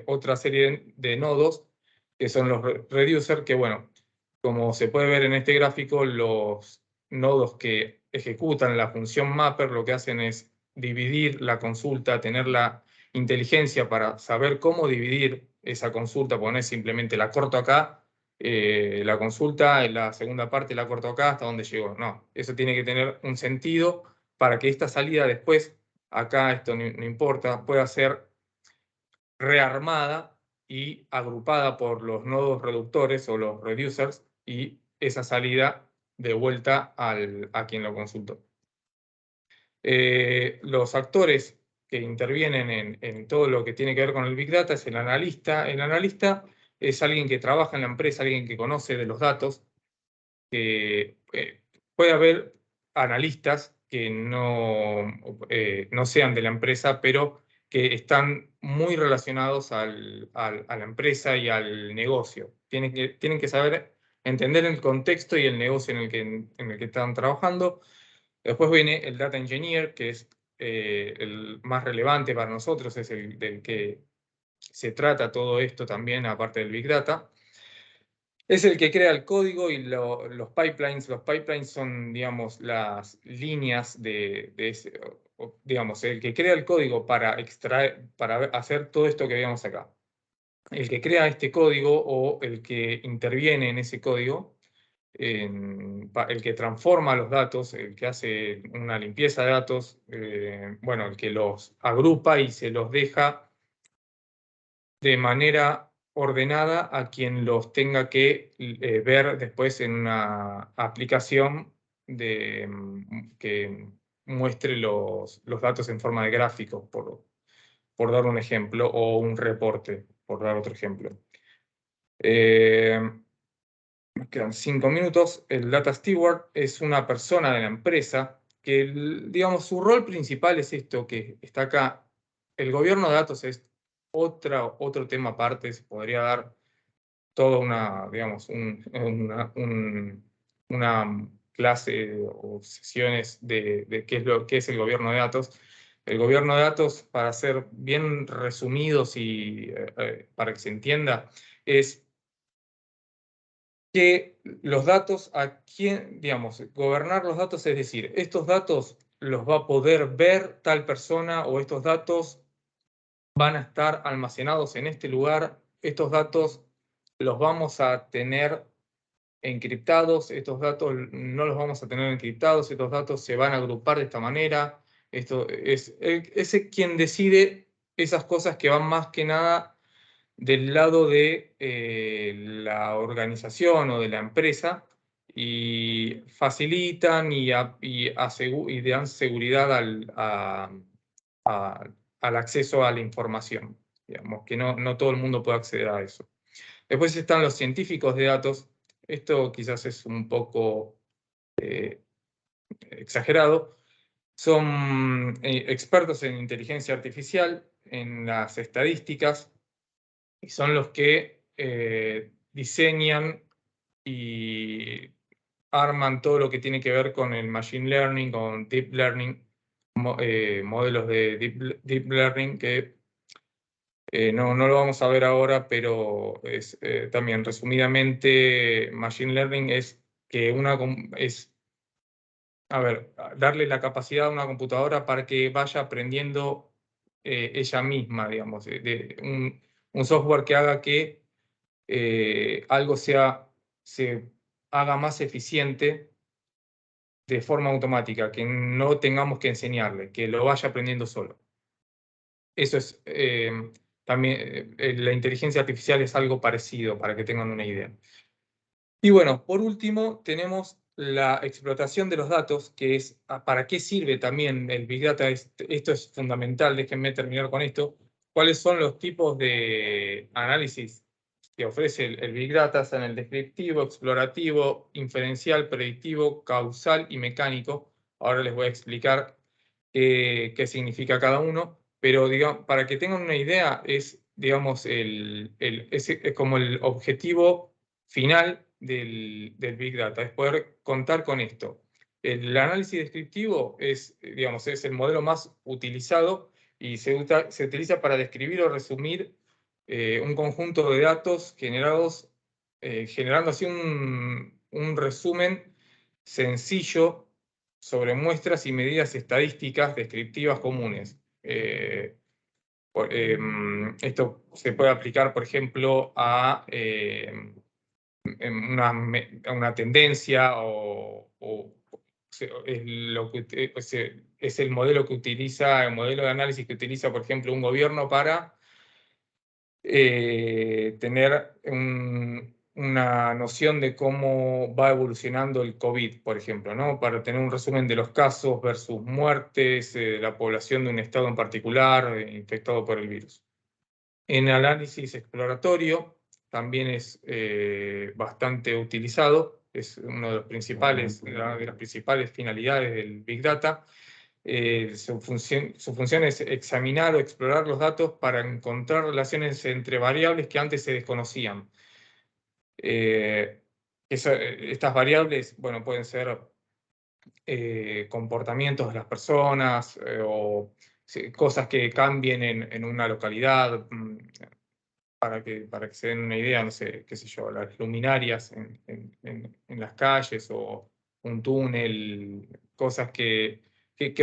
otra serie de nodos que son los reducer, que bueno, como se puede ver en este gráfico, los nodos que ejecutan la función mapper lo que hacen es dividir la consulta, tener la inteligencia para saber cómo dividir esa consulta, poner simplemente la corto acá, la consulta en la segunda parte la corto acá hasta donde llegó. No, eso tiene que tener un sentido para que esta salida después, acá esto no importa, pueda ser rearmada y agrupada por los nodos reductores o los reducers, y esa salida de vuelta a quien lo consultó. Los actores que intervienen en todo lo que tiene que ver con el Big Data es el analista. El analista es alguien que trabaja en la empresa, alguien que conoce de los datos. Puede haber analistas que no sean de la empresa, pero que están muy relacionados a la empresa y al negocio. Tienen que saber entender el contexto y el negocio en el que están trabajando. Después viene el Data Engineer, que es el más relevante para nosotros, es el del que se trata todo esto también, aparte del Big Data. Es el que crea el código y los pipelines. Los pipelines son, digamos, las líneas digamos, el que crea el código para hacer todo esto que veíamos acá. El que crea este código o el que interviene en ese código, el que transforma los datos, el que hace una limpieza de datos, bueno, el que los agrupa y se los deja de manera ordenada a quien los tenga que ver después en una aplicación que muestre los datos en forma de gráficos, por dar un ejemplo, o un reporte, por dar otro ejemplo. Me quedan 5 minutos. El Data Steward es una persona de la empresa que, digamos, su rol principal es esto que está acá. El gobierno de datos es otro tema aparte. Se podría dar toda digamos, una clase o sesiones de qué es el gobierno de datos. El gobierno de datos, para ser bien resumidos y para que se entienda, es que los datos, digamos, gobernar los datos, es decir, estos datos los va a poder ver tal persona, o estos datos van a estar almacenados en este lugar, estos datos los vamos a tener encriptados, estos datos no los vamos a tener encriptados, estos datos se van a agrupar de esta manera. Esto es quien decide esas cosas que van más que nada del lado de la organización o de la empresa, y facilitan y dan seguridad al acceso a la información. Digamos, que no todo el mundo puede acceder a eso. Después están los científicos de datos. Esto quizás es un poco exagerado. Son expertos en inteligencia artificial, en las estadísticas, y son los que diseñan y arman todo lo que tiene que ver con el machine learning, con deep learning, modelos de deep learning, que no lo vamos a ver ahora, pero es también resumidamente machine learning es que darle la capacidad a una computadora para que vaya aprendiendo ella misma, digamos, un software que haga que algo se haga más eficiente de forma automática, que no tengamos que enseñarle, que lo vaya aprendiendo solo. Eso es también, la inteligencia artificial es algo parecido, para que tengan una idea. Y bueno, por último, tenemos la explotación de los datos, que es para qué sirve también el Big Data. Esto es fundamental, déjenme terminar con esto. ¿Cuáles son los tipos de análisis que ofrece el Big Data? Están el descriptivo, explorativo, inferencial, predictivo, causal y mecánico. Ahora les voy a explicar qué significa cada uno, pero digamos, para que tengan una idea, es, digamos, es como el objetivo final del Big Data, es poder contar con esto. El análisis descriptivo es, digamos, es el modelo más utilizado y se utiliza para describir o resumir un conjunto de datos generados, generando así un resumen sencillo sobre muestras y medidas estadísticas descriptivas comunes. Esto se puede aplicar, por ejemplo, a una tendencia es el modelo que utiliza, el modelo de análisis que utiliza, por ejemplo, un gobierno para tener una noción de cómo va evolucionando el COVID, por ejemplo, ¿no? Para tener un resumen de los casos versus muertes, la población de un estado en particular infectado por el virus. En análisis exploratorio también es bastante utilizado, es uno de los principales, de las principales finalidades del Big Data. Su función es examinar o explorar los datos para encontrar relaciones entre variables que antes se desconocían. Estas variables, bueno, pueden ser comportamientos de las personas o cosas que cambien en una localidad. Para que se den una idea, no sé, qué sé yo, las luminarias en las calles o un túnel, cosas ¿qué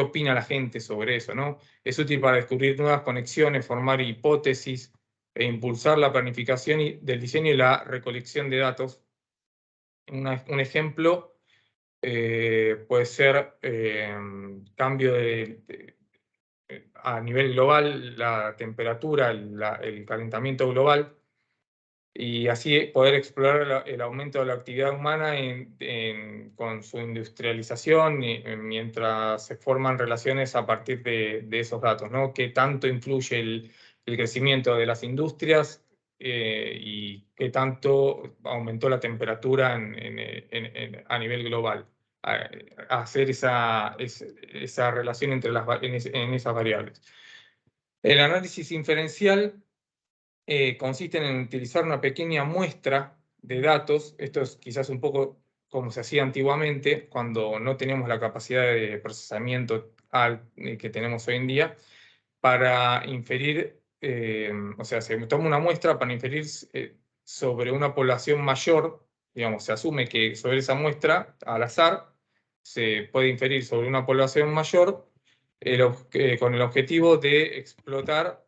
opina la gente sobre eso, ¿no? Es útil para descubrir nuevas conexiones, formar hipótesis e impulsar la planificación del diseño y la recolección de datos. Un ejemplo puede ser cambio a nivel global, la temperatura, el calentamiento global, y así poder explorar el aumento de la actividad humana con su industrialización mientras se forman relaciones a partir de esos datos, ¿no? ¿Qué tanto influye el crecimiento de las industrias y qué tanto aumentó la temperatura a nivel global? Hacer esa relación entre en esas variables. El análisis inferencial consisten en utilizar una pequeña muestra de datos. Esto es quizás un poco como se hacía antiguamente, cuando no teníamos la capacidad de procesamiento que tenemos hoy en día, para inferir, o sea, se toma una muestra para inferir sobre una población mayor, digamos, se asume que sobre esa muestra, al azar, se puede inferir sobre una población mayor con el objetivo de explorar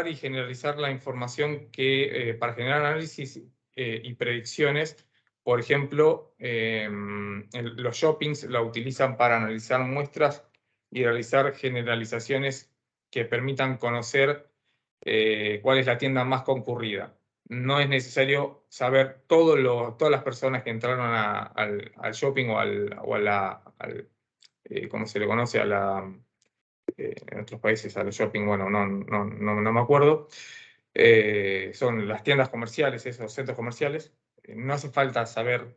y generalizar la información para generar análisis y predicciones. Por ejemplo, los shoppings la utilizan para analizar muestras y realizar generalizaciones que permitan conocer cuál es la tienda más concurrida. No es necesario saber todas las personas que entraron al shopping o a ¿cómo se le conoce? En otros países a los shopping, bueno, no me acuerdo. Son las tiendas comerciales, esos centros comerciales. No hace falta saber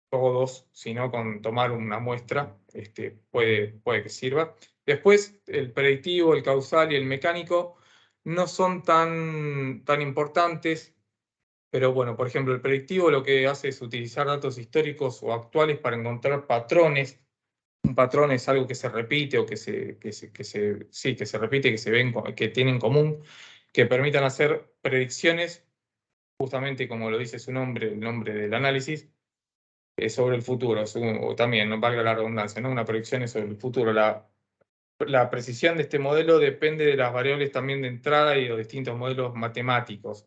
todos, sino con tomar una muestra puede que sirva. Después, el predictivo, el causal y el mecánico no son tan importantes, pero bueno, por ejemplo, el predictivo lo que hace es utilizar datos históricos o actuales para encontrar patrones. Un patrón es algo que se repite o que se repite, que se ven, que tiene en común, que permitan hacer predicciones, justamente como lo dice su nombre, el nombre del análisis, sobre el futuro, o también, no valga la redundancia, ¿no? Una predicción es sobre el futuro. La precisión de este modelo depende de las variables también de entrada y de los distintos modelos matemáticos.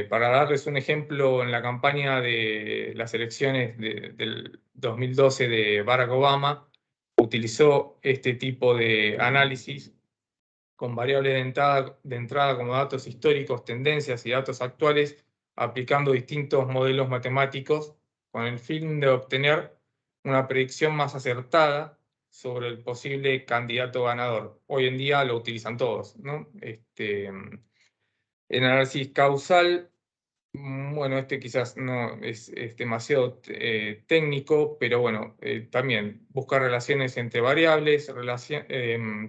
Para darles un ejemplo, en la campaña de las elecciones del 2012 de Barack Obama, utilizó este tipo de análisis con variables de entrada como datos históricos, tendencias y datos actuales, aplicando distintos modelos matemáticos con el fin de obtener una predicción más acertada sobre el posible candidato ganador. Hoy en día lo utilizan todos, ¿no? En análisis causal, bueno, este quizás no es demasiado técnico, pero bueno, también busca relaciones entre variables,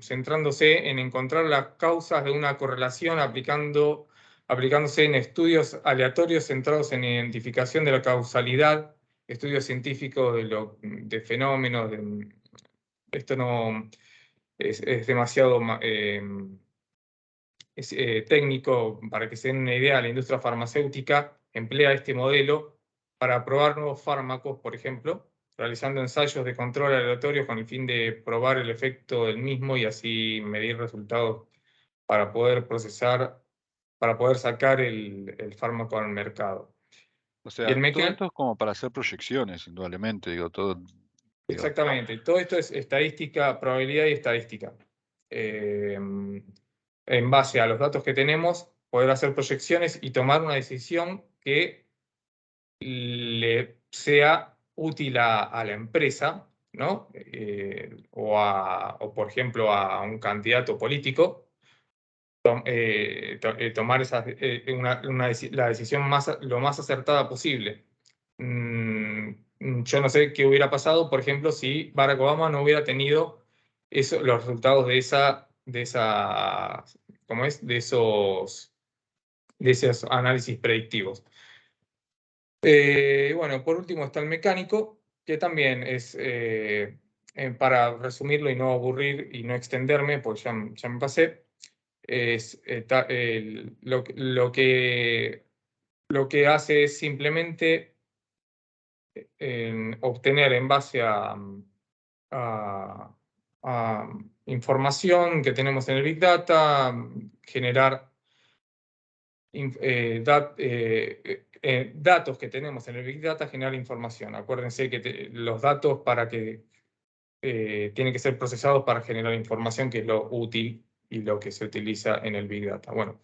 centrándose en encontrar las causas de una correlación aplicándose en estudios aleatorios centrados en identificación de la causalidad, estudios científicos de fenómenos. Esto no es demasiado técnico. Para que se den una idea, la industria farmacéutica emplea este modelo para probar nuevos fármacos, por ejemplo, realizando ensayos de control aleatorios con el fin de probar el efecto del mismo y así medir resultados para poder para poder sacar el fármaco al mercado. O Y sea, el todo mecan esto es como para hacer proyecciones, indudablemente, digo, todo, digo, Exactamente, todo esto es estadística, probabilidad y estadística. En base a los datos que tenemos, poder hacer proyecciones y tomar una decisión que le sea útil a la empresa, ¿no? O, por ejemplo, a un candidato político, tomar la decisión lo más acertada posible. Yo no sé qué hubiera pasado, por ejemplo, si Barack Obama no hubiera tenido los resultados ¿cómo es? De esos análisis predictivos. Bueno, por último está el mecánico, que también es, para resumirlo y no aburrir y no extenderme, porque ya me pasé, es lo que hace es simplemente obtener en base a- a información que tenemos en el Big Data, generar datos que tenemos en el Big Data, generar información. Acuérdense que los datos tienen que ser procesados para generar información, que es lo útil y lo que se utiliza en el Big Data. Bueno,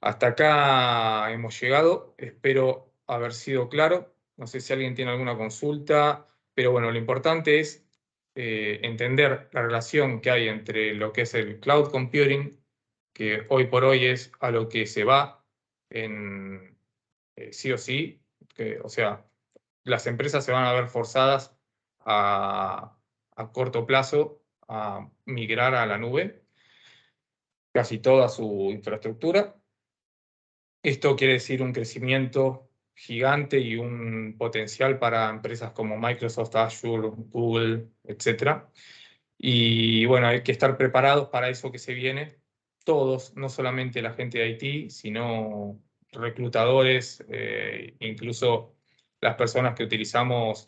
hasta acá hemos llegado. Espero haber sido claro. No sé si alguien tiene alguna consulta, pero bueno, lo importante es entender la relación que hay entre lo que es el cloud computing, que hoy por hoy es a lo que se va sí o sí, o sea, las empresas se van a ver forzadas a corto plazo a migrar a la nube casi toda su infraestructura. Esto quiere decir un crecimiento gigante y un potencial para empresas como Microsoft, Azure, Google, etc. Y bueno, hay que estar preparados para eso que se viene. Todos, no solamente la gente de IT, sino reclutadores, incluso las personas que utilizamos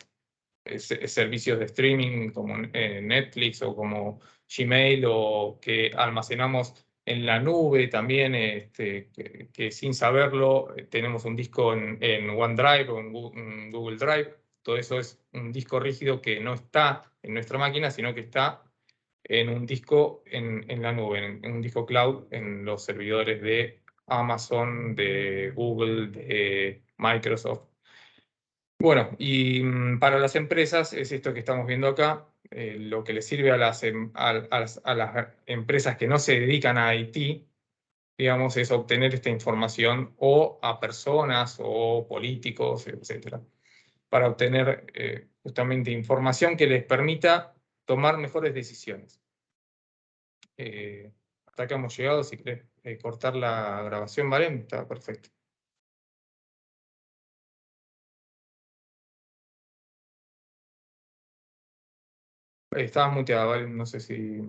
servicios de streaming como Netflix o como Gmail, o que almacenamos en la nube también, que sin saberlo tenemos un disco en OneDrive o en Google Drive. Todo eso es un disco rígido que no está en nuestra máquina, sino que está en un disco en la nube, en un disco cloud, en los servidores de Amazon, de Google, de Microsoft. Bueno, y para las empresas es esto que estamos viendo acá. Lo que les sirve a las empresas que no se dedican a IT, digamos, es obtener esta información, o a personas o políticos, etcétera, para obtener justamente información que les permita tomar mejores decisiones. Hasta acá hemos llegado. Si querés cortar la grabación, ¿vale? Está perfecto. Estabas muteada, ¿vale? No sé si